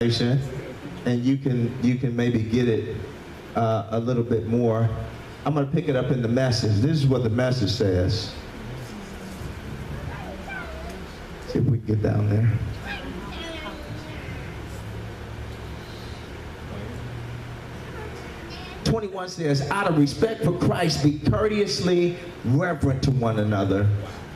and you can maybe get it a little bit more. I'm going to pick it up in the message. This is what the message says. See if we can get down there. '21 says, out of respect for Christ, be courteously reverent to one another.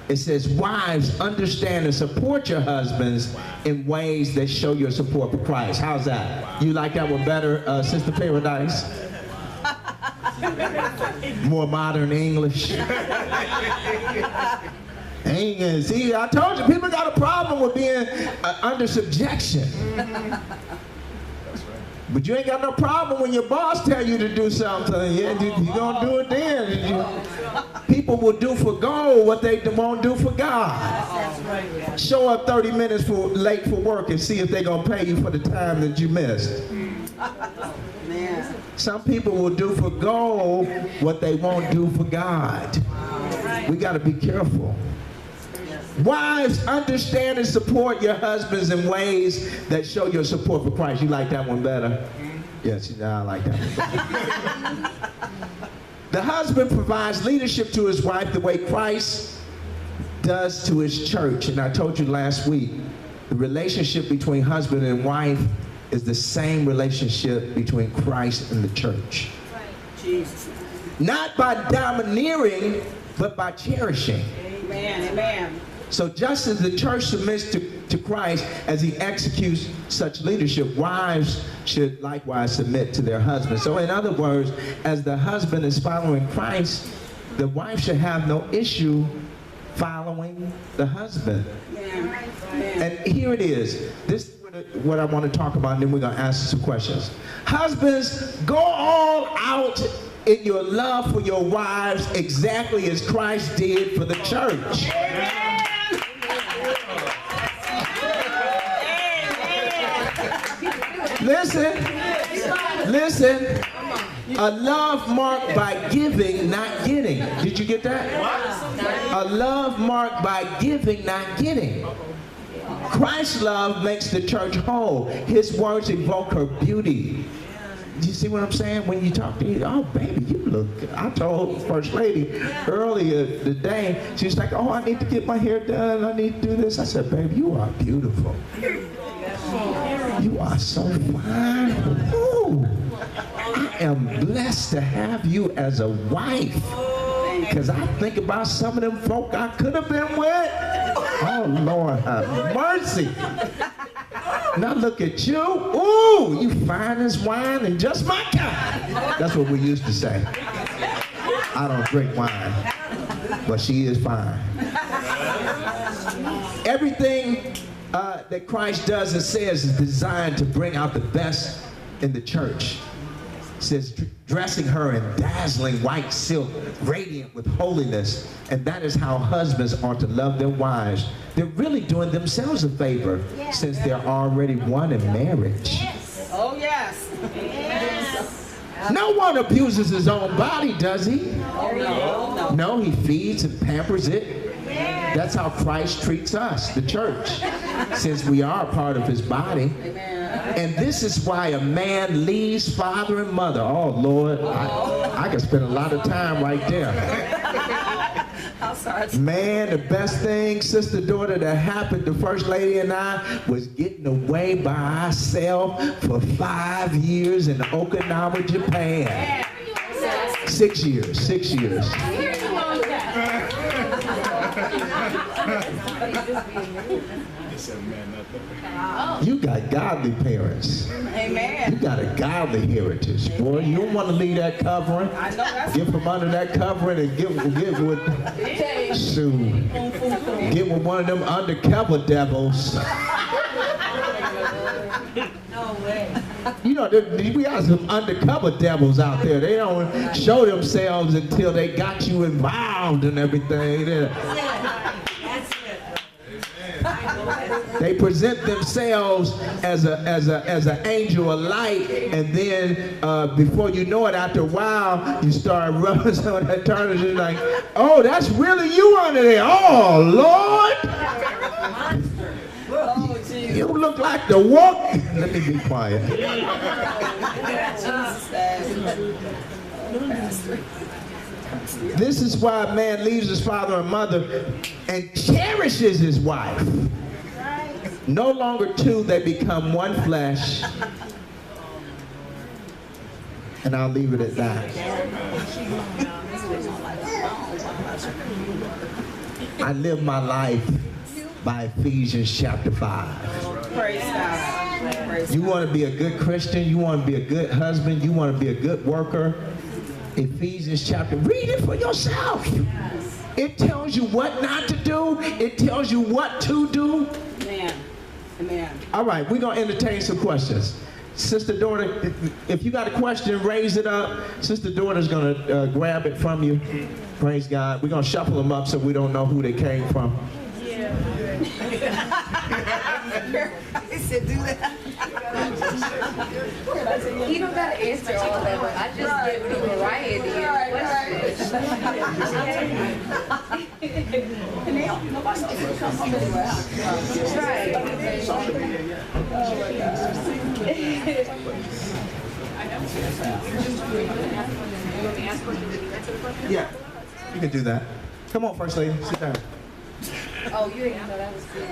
It says, wives, understand and support your husbands in ways that show your support for Christ. How's that? You like that one better, Sister Paradise? More modern English. See, I told you, people got a problem with being under subjection. But you ain't got no problem when your boss tell you to do something. Yeah, you're going to do it then. People will do for gold what they won't do for God. Show up 30 minutes late for work and see if they're going to pay you for the time that you missed. Some people will do for gold what they won't do for God. We got to be careful. Wives, understand and support your husbands in ways that show your support for Christ. You like that one better? Yes, I like that one better. The husband provides leadership to his wife the way Christ does to his church. And I told you last week, the relationship between husband and wife is the same relationship between Christ and the church. Right. Jesus. Not by domineering, but by cherishing. Amen. Amen. So just as the church submits to Christ as he executes such leadership, wives should likewise submit to their husbands. So in other words, as the husband is following Christ, the wife should have no issue following the husband. Yeah. And here it is. This is what I want to talk about, and then we're going to answer some questions. Husbands, go all out in your love for your wives exactly as Christ did for the church. Listen, a love marked by giving, not getting. Did you get that? A love marked by giving, not getting. Christ's love makes the church whole. His words evoke her beauty. Do you see what I'm saying? When you talk to you, oh baby, you look good. I told First Lady earlier today, she was like, oh, I need to get my hair done. I need to do this. I said, baby, you are beautiful. You are so fine. Ooh. I am blessed to have you as a wife. Because I think about some of them folk I could have been with. Oh, Lord, have mercy. Now look at you. Ooh, you fine as wine and just my kind. That's what we used to say. I don't drink wine, but she is fine. Everything that Christ does and says is designed to bring out the best in the church. It says, dressing her in dazzling white silk, radiant with holiness. And that is how husbands are to love their wives. They're really doing themselves a favor since they're already one in marriage. Yes. Oh, yes. Yes. No one abuses his own body, does he? Oh, no. No, he feeds and pampers it. That's how Christ treats us, the church, since we are a part of his body. And this is why a man leaves father and mother. Oh, Lord, I can spend a lot of time right there. Man, the best thing, sister, daughter, that happened to First Lady and I was getting away by ourselves for 5 years in Okinawa, Japan. 6 years, 6 years. You got godly parents. Amen. You got a godly heritage, boy. You don't want to leave that covering. I know that's get from under that covering and get with get with one of them undercover devils. No way. You know, we got some undercover devils out there. They don't show themselves until they got you involved and everything. They present themselves as an angel of light, and then before you know it, after a while, you start rubbing some of that turn, and like, oh, that's really you under there. Oh, Lord. You look like the walk. Let me be quiet. This is why a man leaves his father and mother and cherishes his wife. No longer two, they become one flesh. And I'll leave it at that. I live my life by Ephesians chapter 5. Praise God. Praise You want to be a good Christian, you want to be a good husband, you want to be a good worker. Ephesians chapter, read it for yourself. It tells you what not to do. It tells you what to do. Amen. Amen. All right, we're going to entertain some questions. Sister Daughter, if you got a question, raise it up. Sister Daughter's going to grab it from you. Praise God. We're going to shuffle them up so we don't know who they came from. Yeah. He said do that. You don't gotta answer all of them. I just give you a variety of questions. Right. Yeah, you can do that. Come on, First Lady, sit down. Oh, you didn't know that was good.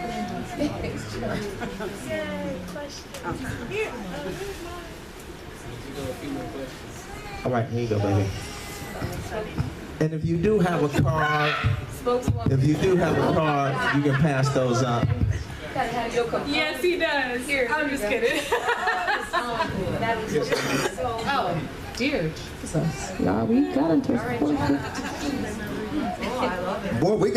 All right, here you go, baby. And if you do have a card, you can pass those up. Yes, he does. I'm just kidding. Oh, dear Jesus. Y'all, we got into it. Boy,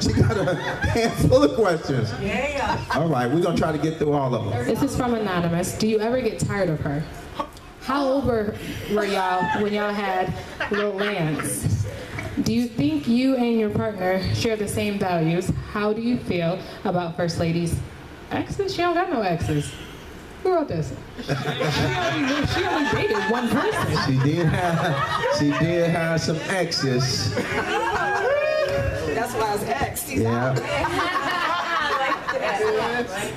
she got a handful of questions. Yeah. All right, we're going to try to get through all of them. This is from Anonymous. Do you ever get tired of her? How old were y'all when y'all had little Lance? Do you think you and your partner share the same values? How do you feel about First Lady's exes? She don't got no exes. Who wrote this? She only dated one person. She did have some exes. That's why I was asked. Yeah.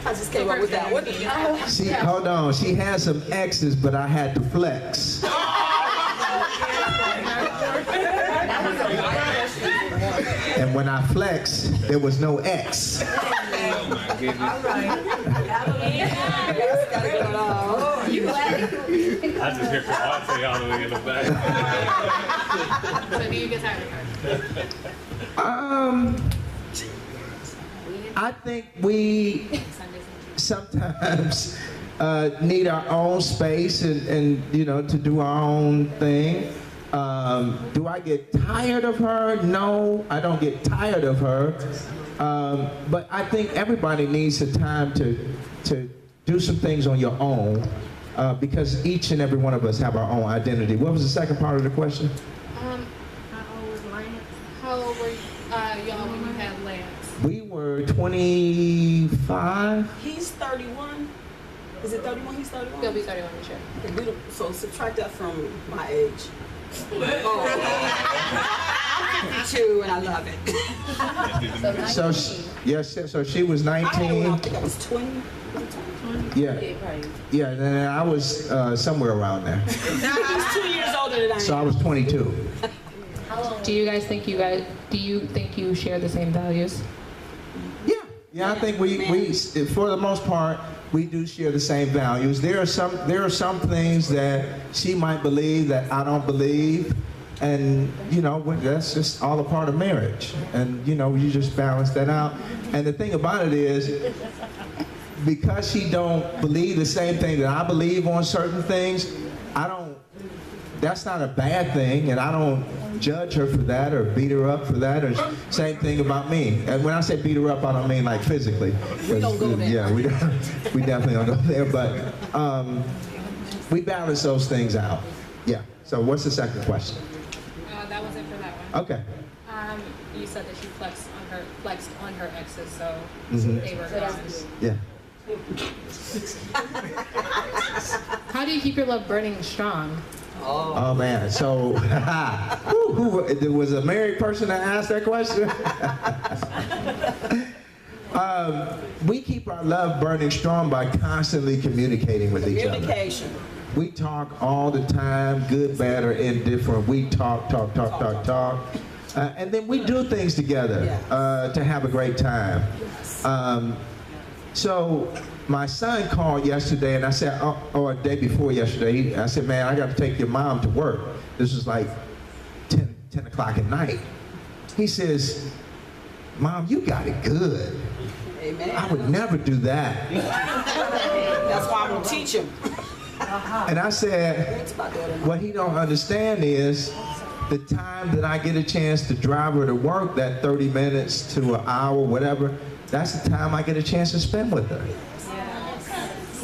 I just came up with that one. Hold on. She had some exes, but I had to flex. And when I flexed, there was no X. I just hear Auntie all the way in the back. So do you get tired of her? I think we sometimes need our own space and to do our own thing. Do I get tired of her? No, I don't get tired of her. But I think everybody needs the time to do some things on your own because each and every one of us have our own identity. What was the second part of the question? How old was Lance? How old were y'all when you had Lance? We were 25. He's 31. Is it 31? He's 31? He'll be 31 this year. Okay, so subtract that from my age. Oh. I'm 52 and I love it. So she was I don't know, I 19. think I was 20. Yeah, and then I was somewhere around there. He's 2 years older than I am. So I was 22. Do you think you share the same values? Yeah, I think we for the most part we do share the same values. There are some things that she might believe that I don't believe, and that's just all a part of marriage. And you just balance that out. And the thing about it is, because she don't believe the same thing that I believe on certain things, that's not a bad thing, and I don't judge her for that or beat her up for that, or same thing about me. And when I say beat her up, I don't mean like physically. We don't go there. Yeah, we definitely don't go there, but we balance those things out. Yeah, so what's the second question? That was it for that one. Okay. You said that she flexed on her exes, so Mhm. they were gone. Yeah. How do you keep your love burning strong? Oh man, so who was a married person that asked that question? We keep our love burning strong by constantly communicating with each other. Communication. We talk all the time, good, bad, or indifferent. We talk. And then we do things together to have a great time. So my son called yesterday, and I said, or a day before yesterday, I said, man, I got to take your mom to work. This was like 10 o'clock at night. He says, Mom, you got it good. Amen. I would never do that. That's why I'm going to teach him. And I said, what he don't understand is the time that I get a chance to drive her to work, that 30 minutes to an hour, whatever, that's the time I get a chance to spend with her.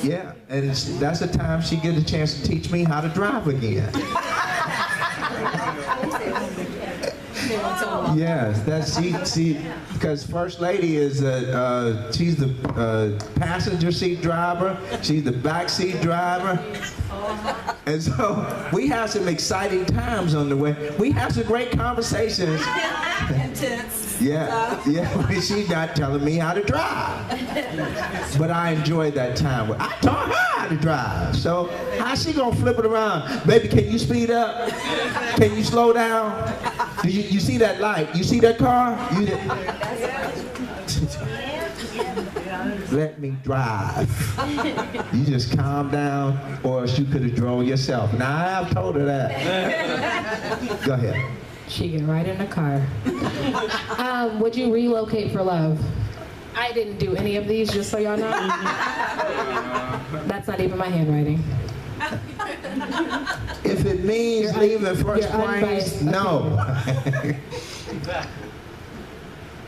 Yeah, and that's the time she gets a chance to teach me how to drive again. Yes, that's she because First Lady is she's the passenger seat driver, she's the back seat driver, and so we have some exciting times on the way. We have some great conversations. Intense. Yeah, when she's not telling me how to drive, but I enjoyed that time. I taught her how to drive, so how's she gonna flip it around? Baby, can you speed up? Can you slow down? You see that light? You see that car? Let me drive. You just calm down, or else you could have drove yourself. Now I have told her that. Go ahead. She get right in the car. Would you relocate for love? I didn't do any of these, just so y'all know. That's not even my handwriting. If it means leaving First Place, no.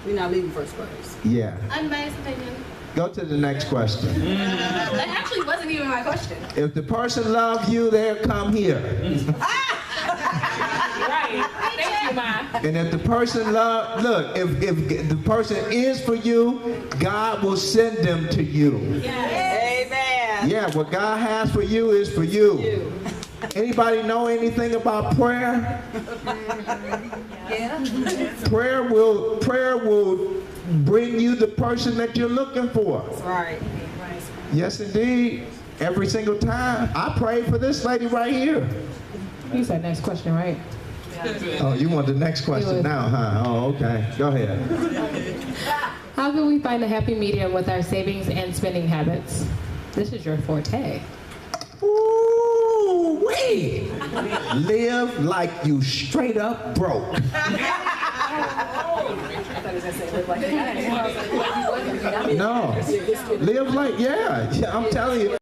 We're not leaving First Place. Yeah. Unbiased opinion. Go to the next question. That actually wasn't even my question. If the person loves you, they'll come here. Right. Thank you, Ma. And if the person if the person is for you, God will send them to you. Amen. Yeah, what God has for you is for you. Anybody know anything about prayer? Yeah. Prayer will bring you the person that you're looking for. Right. Yes, indeed. Every single time. I prayed for this lady right here. You said next question, right? Oh, you want the next question now, huh? Oh, okay. Go ahead. How can we find a happy medium with our savings and spending habits? This is your forte. Ooh, wait. Live like you straight up broke. No. Live like, yeah, I'm telling you.